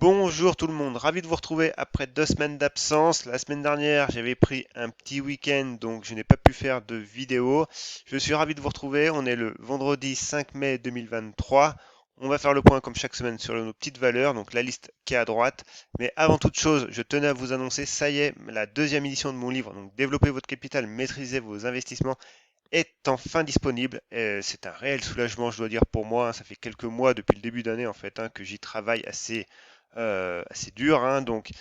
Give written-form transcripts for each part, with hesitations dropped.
Bonjour tout le monde, ravi de vous retrouver après 2 semaines d'absence. La semaine dernière, j'avais pris un petit week-end, donc je n'ai pas pu faire de vidéo. Je suis ravi de vous retrouver. On est le vendredi 5 mai 2023. On va faire le point comme chaque semaine sur nos petites valeurs, donc la liste qui est à droite. Mais avant toute chose, je tenais à vous annoncer, ça y est, la deuxième édition de mon livre, donc Développer votre capital, maîtriser vos investissements, est enfin disponible. C'est un réel soulagement, je dois dire, pour moi, hein. Ça fait quelques mois, depuis le début d'année, en fait, hein, que j'y travaille assez dur, hein. Donc,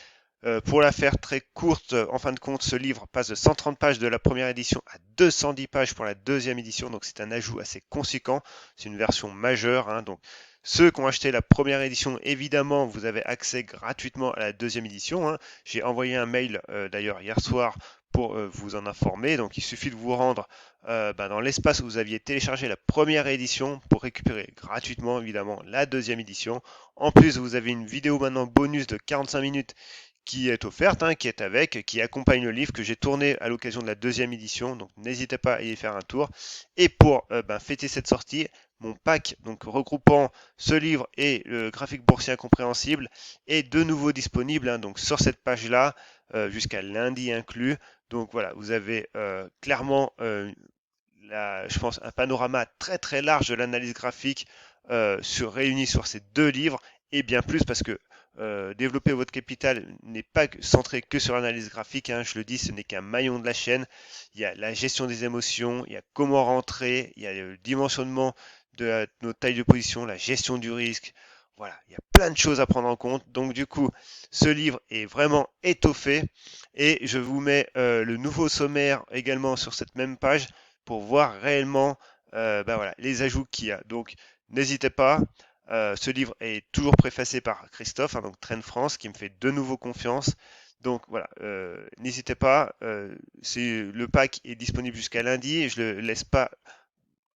pour la faire très courte, en fin de compte, ce livre passe de 130 pages de la première édition à 210 pages pour la deuxième édition. Donc, c'est un ajout assez conséquent. C'est une version majeure, hein. Donc, ceux qui ont acheté la première édition, évidemment, vous avez accès gratuitement à la deuxième édition, hein. J'ai envoyé un mail d'ailleurs hier soir pour vous en informer. Donc, il suffit de vous rendre dans l'espace où vous aviez téléchargé la première édition pour récupérer gratuitement, évidemment, la deuxième édition. En plus, vous avez une vidéo maintenant bonus de 45 minutes qui est offerte, hein, qui est avec, qui accompagne le livre que j'ai tourné à l'occasion de la deuxième édition. Donc n'hésitez pas à y faire un tour. Et pour fêter cette sortie, mon pack, donc regroupant ce livre et le graphique boursier incompréhensible, est de nouveau disponible, hein, donc sur cette page-là, jusqu'à lundi inclus. Donc voilà, vous avez clairement, je pense, un panorama très très large de l'analyse graphique réuni sur ces deux livres, et bien plus parce que développer votre capital n'est pas centré que sur l'analyse graphique, hein. Je le dis, ce n'est qu'un maillon de la chaîne. Il y a la gestion des émotions, il y a comment rentrer, il y a le dimensionnement de notre taille de position, la gestion du risque. Voilà, il y a plein de choses à prendre en compte. Donc du coup, ce livre est vraiment étoffé et je vous mets le nouveau sommaire également sur cette même page pour voir réellement voilà, les ajouts qu'il y a. Donc n'hésitez pas. Ce livre est toujours préfacé par Christophe, hein, donc Trend France, qui me fait de nouveau confiance. Donc voilà, n'hésitez pas. Le pack est disponible jusqu'à lundi et je le laisse pas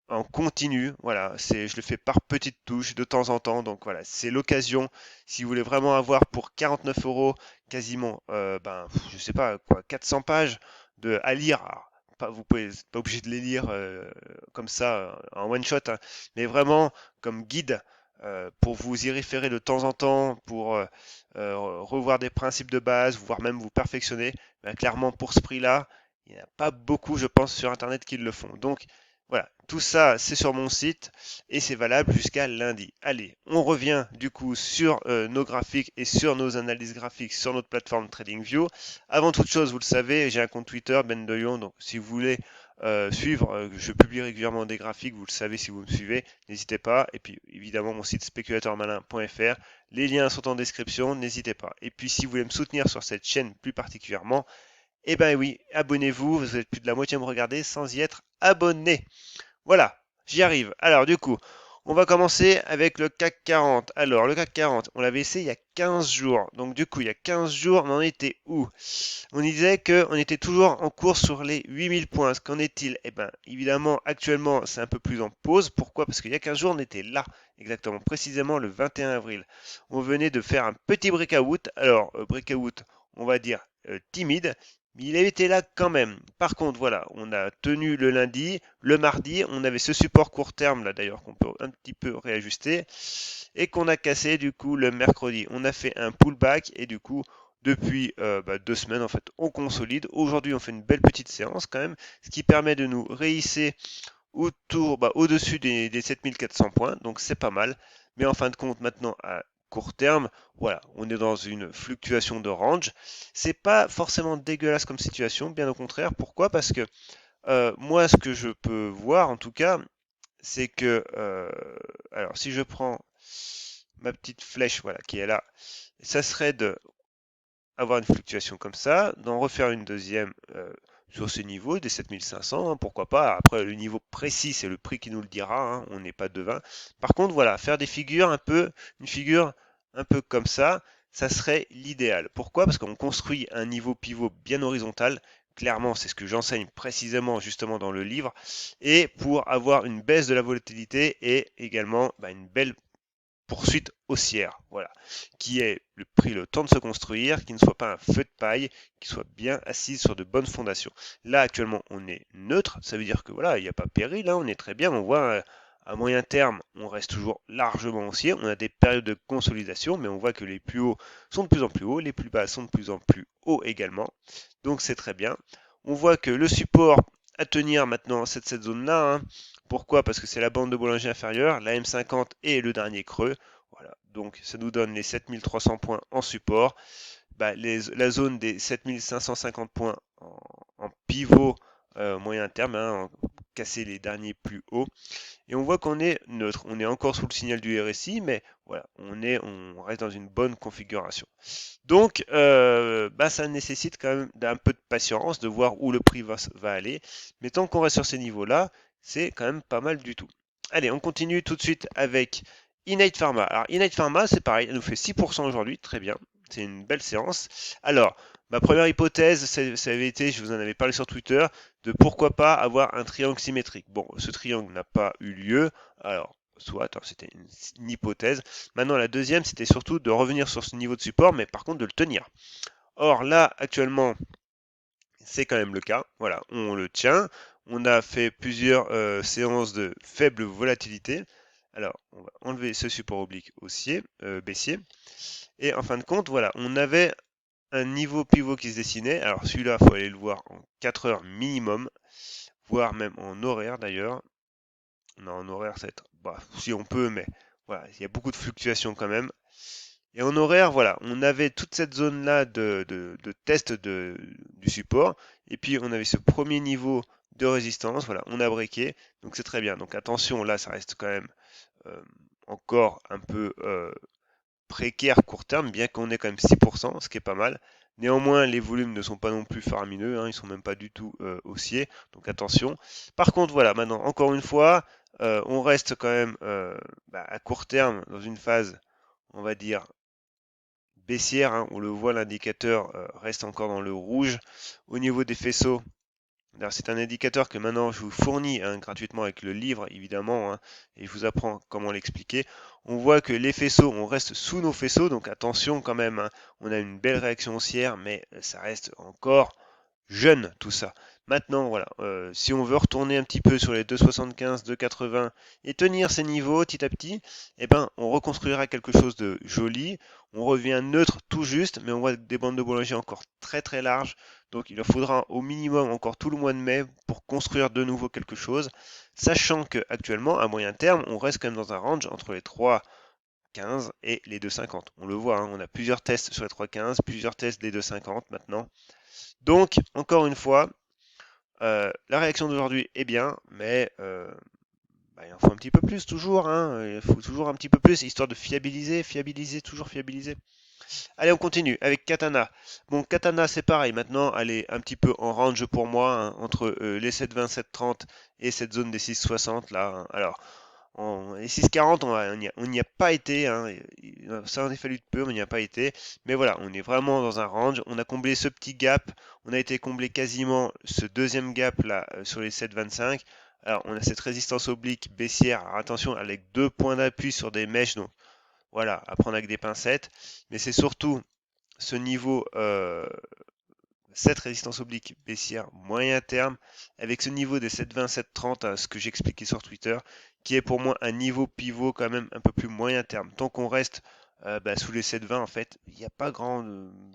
en continu. Voilà, je le fais par petites touches de temps en temps. Donc voilà, c'est l'occasion. Si vous voulez vraiment avoir pour 49 euros, quasiment, je sais pas quoi, 400 pages à lire. Alors, vous pouvez pas obligé de les lire comme ça en one shot, hein, mais vraiment comme guide. Pour vous y référer de temps en temps, pour revoir des principes de base, voire même vous perfectionner, clairement pour ce prix-là, il n'y en a pas beaucoup, je pense, sur Internet qui le font. Donc, voilà, tout ça, c'est sur mon site et c'est valable jusqu'à lundi. Allez, on revient du coup sur nos graphiques et sur nos analyses graphiques sur notre plateforme TradingView. Avant toute chose, vous le savez, j'ai un compte Twitter, Ben Doyon, donc si vous voulez suivre, je publie régulièrement des graphiques, vous le savez si vous me suivez, n'hésitez pas. Et puis évidemment, mon site spéculateurmalin.fr, les liens sont en description, n'hésitez pas. Et puis si vous voulez me soutenir sur cette chaîne plus particulièrement, eh ben oui, abonnez-vous, vous êtes plus de la moitié à me regarder sans y être abonné. Voilà, j'y arrive. Alors du coup, on va commencer avec le CAC 40. Alors le CAC 40, on l'avait essayé il y a 15 jours. Donc du coup, il y a 15 jours, on en était où? On disait qu'on était toujours en course sur les 8000 points. Qu'en est-il? Eh bien, évidemment, actuellement, c'est un peu plus en pause. Pourquoi? Parce qu'il y a 15 jours, on était là, exactement, précisément le 21 avril. On venait de faire un petit breakout. Alors, breakout, on va dire timide, mais il était là quand même. Par contre, voilà, on a tenu le lundi, le mardi, on avait ce support court terme là d'ailleurs qu'on peut un petit peu réajuster et qu'on a cassé du coup le mercredi. On a fait un pullback et du coup depuis 2 semaines en fait on consolide. Aujourd'hui on fait une belle petite séance quand même, ce qui permet de nous réhisser au-dessus des 7400 points, donc c'est pas mal. Mais en fin de compte, maintenant, à court terme, voilà, on est dans une fluctuation de range. C'est pas forcément dégueulasse comme situation, bien au contraire. Pourquoi? Parce que moi, ce que je peux voir, en tout cas, c'est que, alors, si je prends ma petite flèche, voilà, qui est là, ça serait de avoir une fluctuation comme ça, d'en refaire une deuxième sur ce niveau des 7500, hein, pourquoi pas. Après, le niveau précis, c'est le prix qui nous le dira, hein, on n'est pas devin. Par contre, voilà, faire des figures une figure un peu comme ça serait l'idéal. Pourquoi? Parce qu'on construit un niveau pivot bien horizontal. Clairement, c'est ce que j'enseigne précisément justement dans le livre. Et pour avoir une baisse de la volatilité et également une belle poursuite haussière, voilà, qui ait pris le temps de se construire, qui ne soit pas un feu de paille, qui soit bien assise sur de bonnes fondations. Là, actuellement, on est neutre, ça veut dire que voilà, il n'y a pas péril, hein, on est très bien, on voit À moyen terme, on reste toujours largement haussier. On a des périodes de consolidation, mais on voit que les plus hauts sont de plus en plus hauts, les plus bas sont de plus en plus hauts également. Donc c'est très bien. On voit que le support à tenir maintenant, c'est cette zone-là, hein. Pourquoi? Parce que c'est la bande de Bollinger inférieure, la M50 et le dernier creux. Voilà. Donc ça nous donne les 7300 points en support. Bah, la zone des 7550 points en pivot moyen terme, hein, casser les derniers plus hauts. Et on voit qu'on est neutre. On est encore sous le signal du RSI, mais voilà, on reste dans une bonne configuration. Donc, bah, ça nécessite quand même d'un peu de patience, de voir où le prix va aller. Mais tant qu'on reste sur ces niveaux-là, c'est quand même pas mal du tout. Allez, on continue tout de suite avec Innate Pharma. Alors, Innate Pharma, c'est pareil, elle nous fait 6% aujourd'hui, très bien. C'est une belle séance. Alors, ma première hypothèse, ça avait été, je vous en avais parlé sur Twitter, de pourquoi pas avoir un triangle symétrique. Bon, ce triangle n'a pas eu lieu. Alors, soit, c'était une hypothèse. Maintenant, la deuxième, c'était surtout de revenir sur ce niveau de support, mais par contre de le tenir. Or, là, actuellement, c'est quand même le cas. Voilà, on le tient. On a fait plusieurs séances de faible volatilité. Alors, on va enlever ce support oblique haussier, baissier. Et en fin de compte, voilà, on avait un niveau pivot qui se dessinait. Alors, celui-là, il faut aller le voir en 4 heures minimum, voire même en horaire d'ailleurs. Non, en horaire, ça va être. Bah, si on peut, mais voilà, il y a beaucoup de fluctuations quand même. Et en horaire, voilà, on avait toute cette zone-là de test du support. Et puis, on avait ce premier niveau de résistance. Voilà, on a breaké. Donc, c'est très bien. Donc, attention, là, ça reste quand même euh, encore un peu précaire court terme, bien qu'on ait quand même 6%, ce qui est pas mal. Néanmoins, les volumes ne sont pas non plus faramineux, hein, ils sont même pas du tout haussiers, donc attention. Par contre, voilà, maintenant, encore une fois, on reste quand même à court terme dans une phase, on va dire, baissière, hein. On le voit, l'indicateur reste encore dans le rouge. Au niveau des faisceaux, c'est un indicateur que maintenant je vous fournis, hein, gratuitement avec le livre évidemment, hein, et je vous apprends comment l'expliquer. On voit que les faisceaux, on reste sous nos faisceaux, donc attention quand même, hein. On a une belle réaction haussière, mais ça reste encore jeune tout ça. Maintenant, voilà, si on veut retourner un petit peu sur les 2,75, 2,80 et tenir ces niveaux petit à petit, eh ben, on reconstruira quelque chose de joli. On revient neutre tout juste, mais on voit des bandes de Bollinger encore très très larges. Donc il en faudra au minimum encore tout le mois de mai pour construire de nouveau quelque chose, sachant qu'actuellement, à moyen terme, on reste quand même dans un range entre les 3,15 et les 2,50. On le voit, hein, on a plusieurs tests sur les 3,15, plusieurs tests des 2,50 maintenant. Donc, encore une fois, la réaction d'aujourd'hui est bien, mais il en faut un petit peu plus toujours, hein, il faut toujours un petit peu plus, histoire de fiabiliser, toujours fiabiliser. Allez, on continue avec Katana. Bon, Katana, c'est pareil. Maintenant, elle est un petit peu en range pour moi, hein, entre les 7,20, 7,30 et cette zone des 6,60 là, hein. Alors, les 6,40, on n'y a pas été, hein. Ça en est fallu de peu, mais on n'y a pas été. Mais voilà, on est vraiment dans un range. On a comblé ce petit gap. On a été comblé quasiment ce deuxième gap là sur les 7,25. Alors, on a cette résistance oblique baissière. Alors, attention, avec deux points d'appui sur des mèches, donc voilà, à prendre avec des pincettes. Mais c'est surtout ce niveau, cette résistance oblique baissière moyen terme, avec ce niveau des 7,20, 7,30, ce que j'expliquais sur Twitter, qui est pour moi un niveau pivot quand même un peu plus moyen terme. Tant qu'on reste sous les 7,20, en fait, il n'y a pas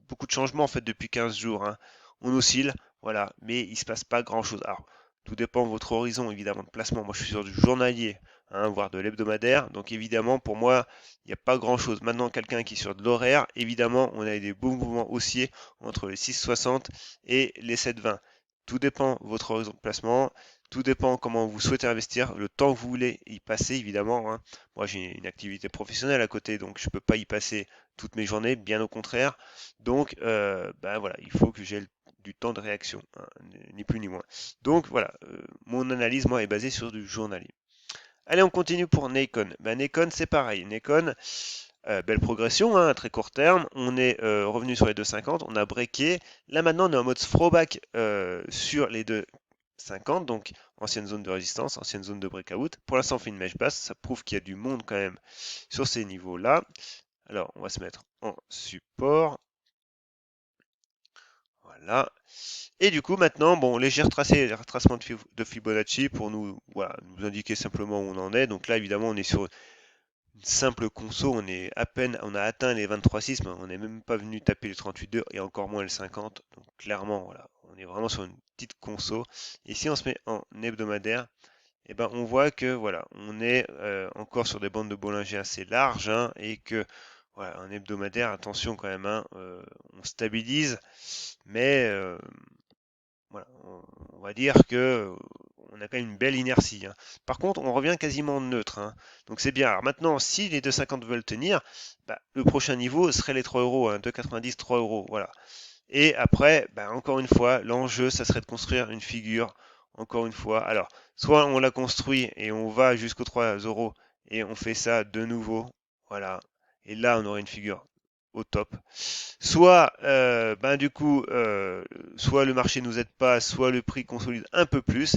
beaucoup de changements en fait depuis 15 jours, hein. On oscille, voilà, mais il ne se passe pas grand-chose. Alors, tout dépend de votre horizon évidemment de placement. Moi, je suis sur du journalier, hein, voire de l'hebdomadaire. Donc évidemment, pour moi, il n'y a pas grand-chose. Maintenant, quelqu'un qui est sur de l'horaire, évidemment, on a des beaux mouvements haussiers entre les 6,60 et les 7,20. Tout dépend de votre horizon de placement, tout dépend comment vous souhaitez investir, le temps que vous voulez y passer, évidemment, hein. Moi, j'ai une activité professionnelle à côté, donc je ne peux pas y passer toutes mes journées, bien au contraire. Donc, voilà, il faut que j'ai du temps de réaction, hein, ni plus ni moins. Donc voilà, mon analyse, moi, est basée sur du journalier. Allez, on continue pour Nikon. Nikon, c'est pareil. Nikon, belle progression, hein, à très court terme. On est revenu sur les 2,50, on a breaké. Là maintenant, on est en mode throwback sur les 2,50, donc ancienne zone de résistance, ancienne zone de breakout. Pour l'instant, on fait une mèche basse, ça prouve qu'il y a du monde quand même sur ces niveaux-là. Alors, on va se mettre en support. Voilà. Et du coup, maintenant, bon, léger retracement de Fibonacci pour nous, voilà, nous indiquer simplement où on en est. Donc là, évidemment, on est sur une simple conso, on est à peine, on a atteint les 23,6, mais on n'est même pas venu taper les 38,2 et encore moins les 50. Donc clairement, voilà, on est vraiment sur une petite conso. Et si on se met en hebdomadaire, eh ben, on voit que voilà, on est encore sur des bandes de Bollinger assez larges, hein, et que voilà, un hebdomadaire, attention quand même, hein, on stabilise, mais voilà, on va dire que on a quand même une belle inertie, hein. Par contre, on revient quasiment neutre, hein. Donc c'est bien. Alors maintenant, si les 2,50 veulent tenir, bah, le prochain niveau serait les 3 euros, hein, 2,90, 3 euros. Voilà. Et après, bah, encore une fois, l'enjeu, ça serait de construire une figure. Encore une fois. Alors, soit on la construit et on va jusqu'aux 3 euros et on fait ça de nouveau. Voilà. Et là, on aurait une figure au top. Soit, ben du coup, soit le marché nous aide pas, soit le prix consolide un peu plus,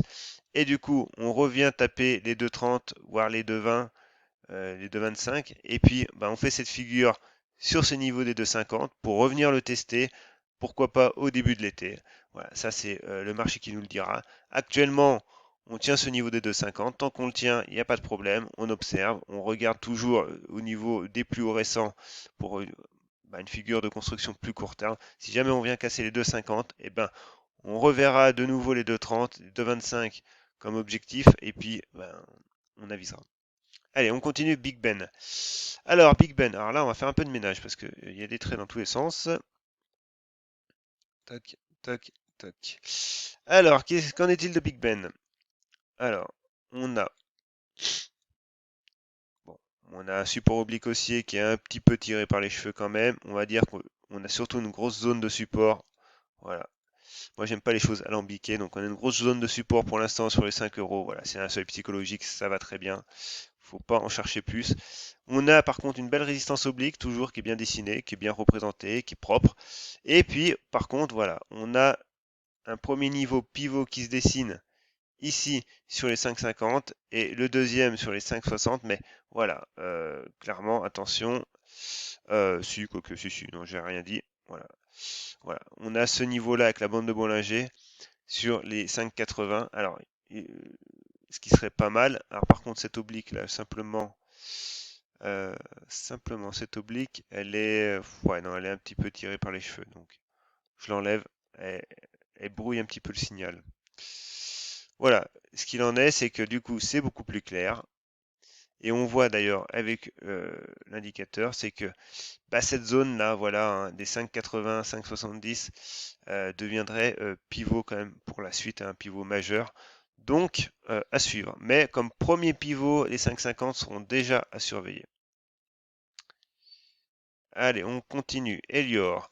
et du coup, on revient taper les 2,30, voire les 2,20, les 2,25, et puis ben, on fait cette figure sur ce niveau des 2,50 pour revenir le tester, pourquoi pas au début de l'été. Voilà, ça c'est le marché qui nous le dira. Actuellement, on tient ce niveau des 2,50. Tant qu'on le tient, il n'y a pas de problème. On observe, on regarde toujours au niveau des plus hauts récents pour bah, une figure de construction plus court terme. Si jamais on vient casser les 2,50, eh ben, on reverra de nouveau les 2,30, les 2,25 comme objectif, et puis ben, on avisera. Allez, on continue Big Ben. Alors, Big Ben, alors là, on va faire un peu de ménage parce qu'il y a des traits dans tous les sens. Tac, tac, tac. Alors, qu'en est-il de Big Ben? Alors, on a, bon, on a un support oblique haussier qui est un petit peu tiré par les cheveux quand même. On va dire qu'on a surtout une grosse zone de support. Voilà. Moi, j'aime pas les choses alambiquées, donc on a une grosse zone de support pour l'instant sur les 5 euros. Voilà, c'est un seuil psychologique, ça va très bien. Faut pas en chercher plus. On a par contre une belle résistance oblique, toujours qui est bien dessinée, qui est bien représentée, qui est propre. Et puis, par contre, voilà, on a un premier niveau pivot qui se dessine ici sur les 5,50 et le deuxième sur les 5,60. Mais voilà, clairement, attention. Si, quoique, si, non, j'ai rien dit. Voilà. Voilà, on a ce niveau-là avec la bande de Bollinger sur les 5,80. Alors, ce qui serait pas mal. Alors, par contre, cette oblique là, euh, simplement cette oblique, elle est, ouais, non, elle est un petit peu tirée par les cheveux. Donc, je l'enlève. Elle, elle brouille un petit peu le signal. Voilà, ce qu'il en est, c'est que du coup, c'est beaucoup plus clair. Et on voit d'ailleurs avec l'indicateur, c'est que bah, cette zone-là, voilà, hein, des 5,80, 5,70 deviendrait pivot quand même pour la suite, un pivot majeur. Donc à suivre. Mais comme premier pivot, les 5,50 seront déjà à surveiller. Allez, on continue. Elior.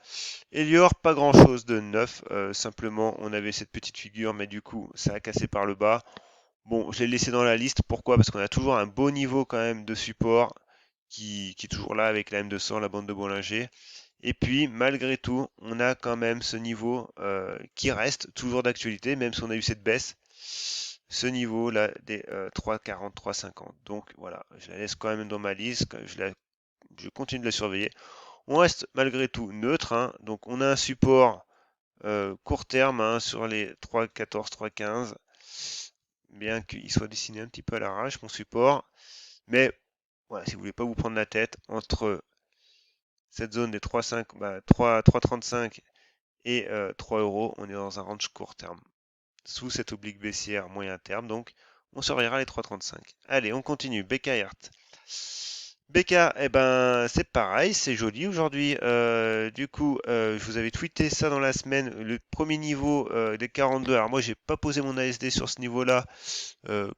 Elior, pas grand-chose de neuf. Simplement, on avait cette petite figure, mais du coup, ça a cassé par le bas. Bon, je l'ai laissé dans la liste. Pourquoi? Parce qu'on a toujours un beau niveau quand même de support qui est toujours là avec la M200, la bande de Bollinger. Et puis, malgré tout, on a quand même ce niveau qui reste toujours d'actualité, même si on a eu cette baisse. Ce niveau-là des 3,40, 3,50. Donc voilà, je la laisse quand même dans ma liste. Je continue de la surveiller. On reste malgré tout neutre, hein. Donc on a un support court terme, hein, sur les 3,14, 3,15. Bien qu'il soit dessiné un petit peu à l'arrache, mon support. Mais voilà, si vous voulez pas vous prendre la tête, entre cette zone des 3,5, 3,35 et 3 euros, on est dans un range court terme. Sous cette oblique baissière moyen terme, donc on surveillera les 3,35. Allez, on continue. BKR. BK, eh ben, c'est pareil, c'est joli aujourd'hui. Du coup, je vous avais tweeté ça dans la semaine, le premier niveau des 42. Alors moi, j'ai pas posé mon ASD sur ce niveau-là,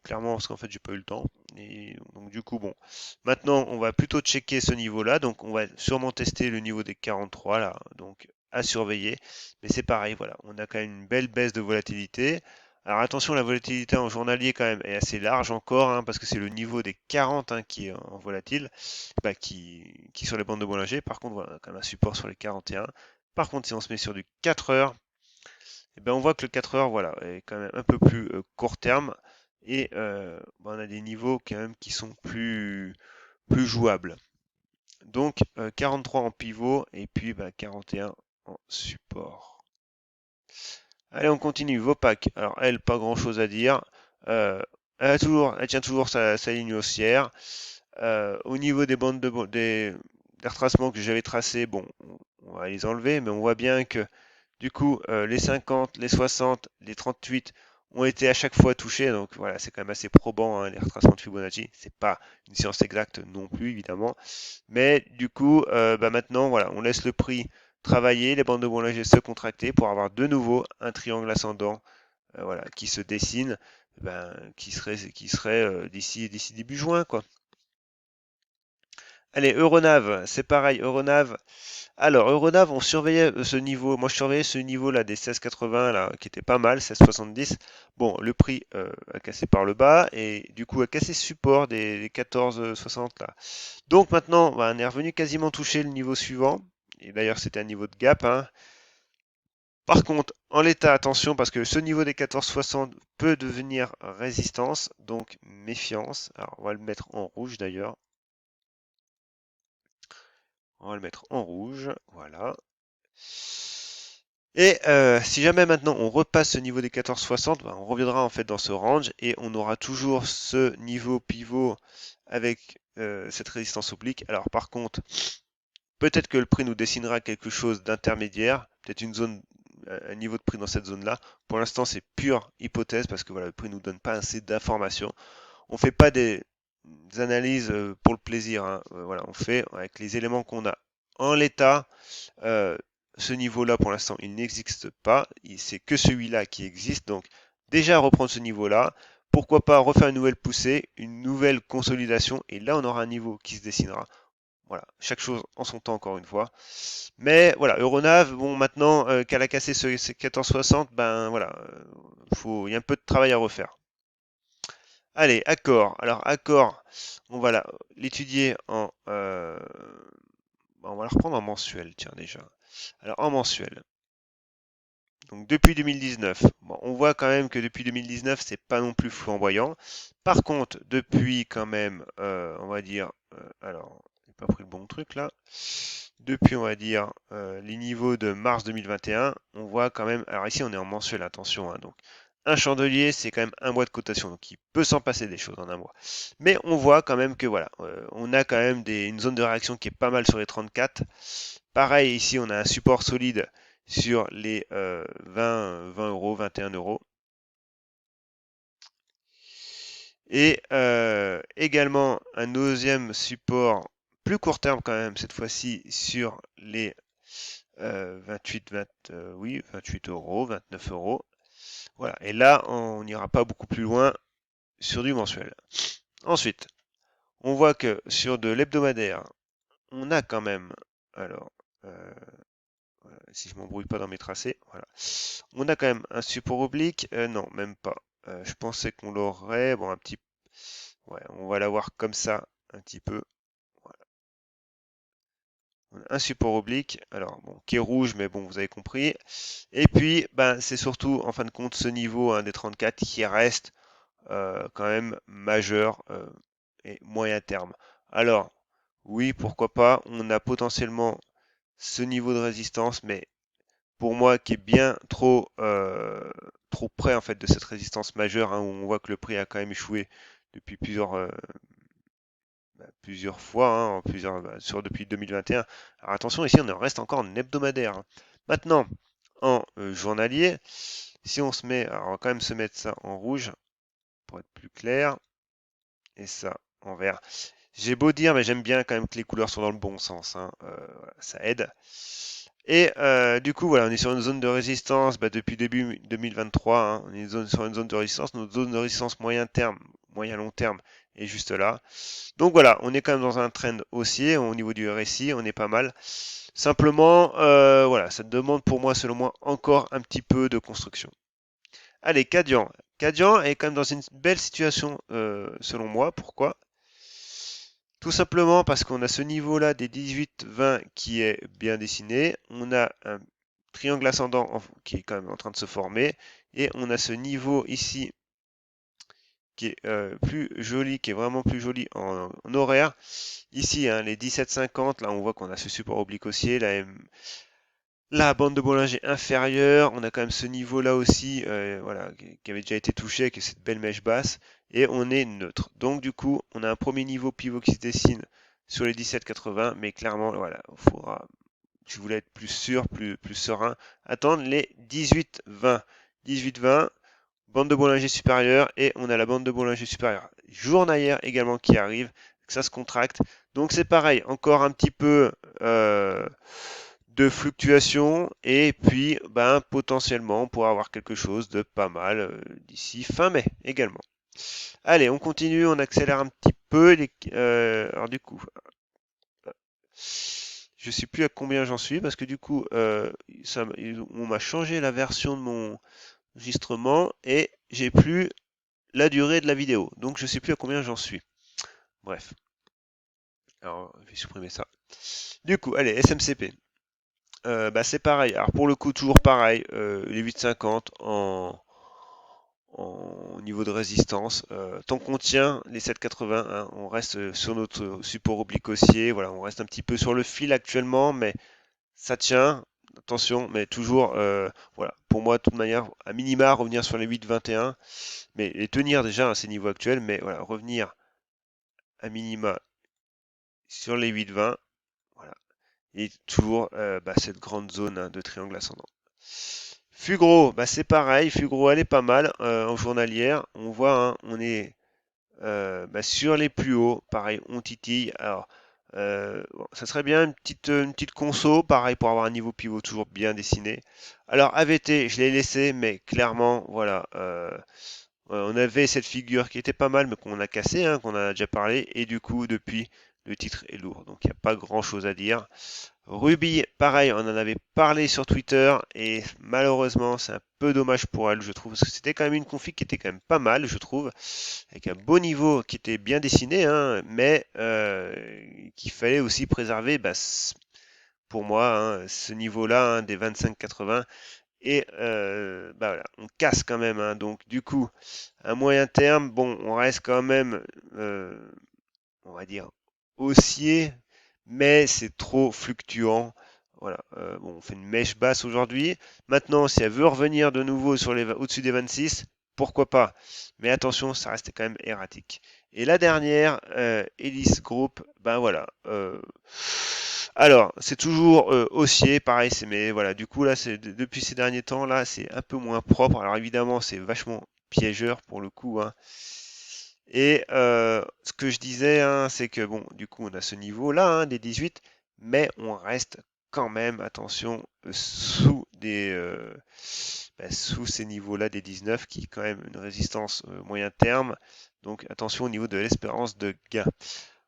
clairement parce qu'en fait, j'ai pas eu le temps. Et donc du coup, bon, maintenant, on va plutôt checker ce niveau-là. Donc, on va sûrement tester le niveau des 43 là, donc à surveiller. Mais c'est pareil, voilà, on a quand même une belle baisse de volatilité. Alors attention, la volatilité en journalier quand même est assez large encore, hein, parce que c'est le niveau des 40, hein, qui est en volatile, bah, qui est sur les bandes de Bollinger. Par contre, voilà, on a quand même un support sur les 41. Par contre, si on se met sur du 4 heures, eh ben, on voit que le 4 heures, voilà, est quand même un peu plus court terme. Et bah, on a des niveaux quand même qui sont plus jouables. Donc 43 en pivot et puis bah, 41 en support. Allez, on continue. Vopak. Alors, elle, pas grand-chose à dire. Elle tient toujours sa ligne haussière. Au niveau des bandes des retracements que j'avais tracés, bon, on va les enlever, mais on voit bien que du coup, les 50, les 60, les 38 ont été à chaque fois touchés. Donc voilà, c'est quand même assez probant, hein, les retracements de Fibonacci. C'est pas une science exacte non plus, évidemment. Mais du coup, bah maintenant, voilà, on laisse le prix travailler, les bandes de Bollinger se contracter pour avoir de nouveau un triangle ascendant, voilà, qui se dessine, ben, qui serait d'ici début juin, quoi. Allez, Euronav, c'est pareil, Euronav. Alors, Euronav, on surveillait ce niveau. Moi, je surveillais ce niveau-là des 16,80 là, qui était pas mal, 16,70. Bon, le prix a cassé par le bas et du coup a cassé ce support des 14,60 là. Donc maintenant, bah, on est revenu quasiment toucher le niveau suivant. Et d'ailleurs, c'était un niveau de gap, hein. Par contre, en l'état, attention, parce que ce niveau des 14,60 peut devenir résistance, donc méfiance. Alors, on va le mettre en rouge d'ailleurs. On va le mettre en rouge, voilà. Et si jamais maintenant on repasse ce niveau des 14,60, ben, on reviendra en fait dans ce range et on aura toujours ce niveau pivot avec cette résistance oblique. Alors par contre, peut-être que le prix nous dessinera quelque chose d'intermédiaire, peut-être une zone, un niveau de prix dans cette zone-là. Pour l'instant, c'est pure hypothèse parce que voilà, le prix nous donne pas assez d'informations. On fait pas des analyses pour le plaisir, hein. Voilà, on fait avec les éléments qu'on a. En l'état, euh, ce niveau-là, pour l'instant, il n'existe pas. C'est que celui-là qui existe. Donc, déjà reprendre ce niveau-là. Pourquoi pas refaire une nouvelle poussée, une nouvelle consolidation. Et là, on aura un niveau qui se dessinera. Voilà, chaque chose en son temps, encore une fois. Mais voilà, Euronav, bon, maintenant qu'elle a cassé ce 1460, ben voilà, il y a un peu de travail à refaire. Allez, Accor. Alors, Accor, on va l'étudier on va la reprendre en mensuel, tiens, déjà. Alors, en mensuel. Donc depuis 2019, bon, on voit quand même que depuis 2019, c'est pas non plus flamboyant. Par contre, depuis quand même, on va dire, alors, j'ai pas pris le bon truc là. Depuis, on va dire, les niveaux de mars 2021, on voit quand même, alors ici on est en mensuel, attention, hein, donc un chandelier, c'est quand même un mois de cotation, donc il peut s'en passer des choses en un mois. Mais on voit quand même que voilà, on a quand même une zone de réaction qui est pas mal sur les 34. Pareil, ici, on a un support solide sur les 20 euros, 21 euros. Et également un deuxième support plus court terme quand même, cette fois-ci sur les 28 euros, 29 euros. Voilà, et là, on n'ira pas beaucoup plus loin sur du mensuel. Ensuite, on voit que sur de l'hebdomadaire, on a quand même, alors, euh, si je m'embrouille pas dans mes tracés, voilà. On a quand même un support oblique, non, même pas. Je pensais qu'on l'aurait, bon, un petit, ouais, on va l'avoir comme ça, un petit peu. Voilà. On a un support oblique, alors bon, qui est rouge, mais bon, vous avez compris. Et puis, ben, c'est surtout, en fin de compte, ce niveau hein, des 34 qui reste quand même majeur et moyen terme. Alors, oui, pourquoi pas, on a potentiellement ce niveau de résistance, mais pour moi qui est bien trop près en fait de cette résistance majeure hein, où on voit que le prix a quand même échoué depuis plusieurs fois, hein, depuis 2021. Alors attention, ici on en reste encore en hebdomadaire, hein. Maintenant, en journalier, si on se met, alors on va quand même se mettre ça en rouge pour être plus clair, et ça en vert. J'ai beau dire, mais j'aime bien quand même que les couleurs soient dans le bon sens, hein, voilà, ça aide. Et du coup, voilà, on est sur une zone de résistance bah, depuis début 2023. Hein, on est sur une zone de résistance. Notre zone de résistance moyen terme, moyen long terme est juste là. Donc voilà, on est quand même dans un trend haussier au niveau du RSI, on est pas mal. Simplement, voilà, ça demande pour moi, selon moi, encore un petit peu de construction. Allez, Cadian. Cadian est quand même dans une belle situation, selon moi. Pourquoi? Tout simplement parce qu'on a ce niveau-là des 18-20 qui est bien dessiné. On a un triangle ascendant qui est quand même en train de se former. Et on a ce niveau ici qui est plus joli, qui est vraiment plus joli en horaire. Ici, hein, les 17,50, là on voit qu'on a ce support oblique haussier, La bande de Bollinger inférieure, on a quand même ce niveau-là aussi, voilà, qui avait déjà été touché avec cette belle mèche basse, et on est neutre. Donc du coup, on a un premier niveau pivot qui se dessine sur les 17,80, mais clairement, voilà, il faudra, si vous voulez être plus sûr, plus serein, attendre les 18,20. 18,20, bande de Bollinger supérieure, et on a la bande de Bollinger supérieure journalière également qui arrive, que ça se contracte. Donc c'est pareil, encore un petit peu de fluctuation, et puis ben, potentiellement on pourra avoir quelque chose de pas mal d'ici fin mai également. Allez, on continue, on accélère un petit peu. Alors du coup, je sais plus à combien j'en suis parce que du coup, on m'a changé la version de mon enregistrement et j'ai plus la durée de la vidéo. Donc je sais plus à combien j'en suis. Bref, alors je vais supprimer ça. Du coup, allez, SMCP. Bah, c'est pareil. Alors pour le coup, toujours pareil. Les 8,50 en niveau de résistance. Tant qu'on tient les 7,80, hein, on reste sur notre support oblique haussier. Voilà, on reste un petit peu sur le fil actuellement, mais ça tient. Attention, mais toujours, voilà, pour moi, de toute manière, à minima, revenir sur les 8,21, mais les tenir déjà à ces niveaux actuels, mais voilà, revenir à minima sur les 8,20, voilà, et toujours bah, cette grande zone hein, de triangle ascendant. Fugro, bah c'est pareil, Fugro elle est pas mal en journalière. On voit, hein, on est bah, sur les plus hauts, pareil, on titille. Alors, bon, ça serait bien une petite conso, pareil, pour avoir un niveau pivot toujours bien dessiné. Alors, AVT, je l'ai laissé, mais clairement, voilà, on avait cette figure qui était pas mal, mais qu'on a cassé, hein, qu'on en a déjà parlé, et du coup, depuis, le titre est lourd. Donc, il n'y a pas grand chose à dire. Ruby, pareil, on en avait parlé sur Twitter et malheureusement, c'est un peu dommage pour elle, je trouve, parce que c'était quand même une config qui était quand même pas mal, je trouve, avec un beau niveau qui était bien dessiné, hein, mais qu'il fallait aussi préserver, bah, pour moi, hein, ce niveau-là hein, des 25,80. Et bah voilà, on casse quand même, hein, donc du coup, à moyen terme, bon, on reste quand même, euh, on va dire, haussier, mais c'est trop fluctuant. Voilà, bon, on fait une mèche basse aujourd'hui. Maintenant, si elle veut revenir de nouveau sur au-dessus des 26, pourquoi pas. Mais attention, ça reste quand même erratique. Et la dernière, Ellis Group, ben voilà. Alors, c'est toujours haussier, pareil, mais voilà, du coup là, depuis ces derniers temps là, c'est un peu moins propre. Alors évidemment, c'est vachement piégeur pour le coup, hein. Et ce que je disais, hein, c'est que bon, du coup, on a ce niveau-là, hein, des 18, mais on reste quand même, attention, sous ces niveaux-là des 19, qui est quand même une résistance moyen terme. Donc attention au niveau de l'espérance de gain.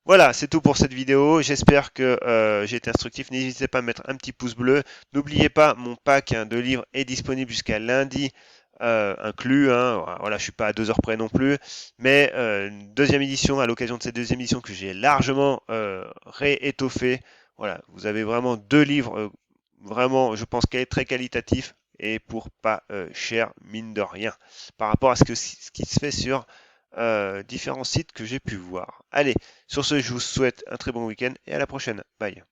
Voilà, c'est tout pour cette vidéo. J'espère que j'ai été instructif. N'hésitez pas à mettre un petit pouce bleu. N'oubliez pas, mon pack hein, de livres est disponible jusqu'à lundi inclus. Hein. Voilà, je suis pas à 2 heures près non plus. Mais une deuxième édition, à l'occasion de cette deuxième édition que j'ai largement réétoffé. Voilà, vous avez vraiment 2 livres vraiment, je pense, très qualitatifs et pour pas cher, mine de rien, par rapport à ce qui se fait sur différents sites que j'ai pu voir. Allez, sur ce, je vous souhaite un très bon week-end et à la prochaine. Bye.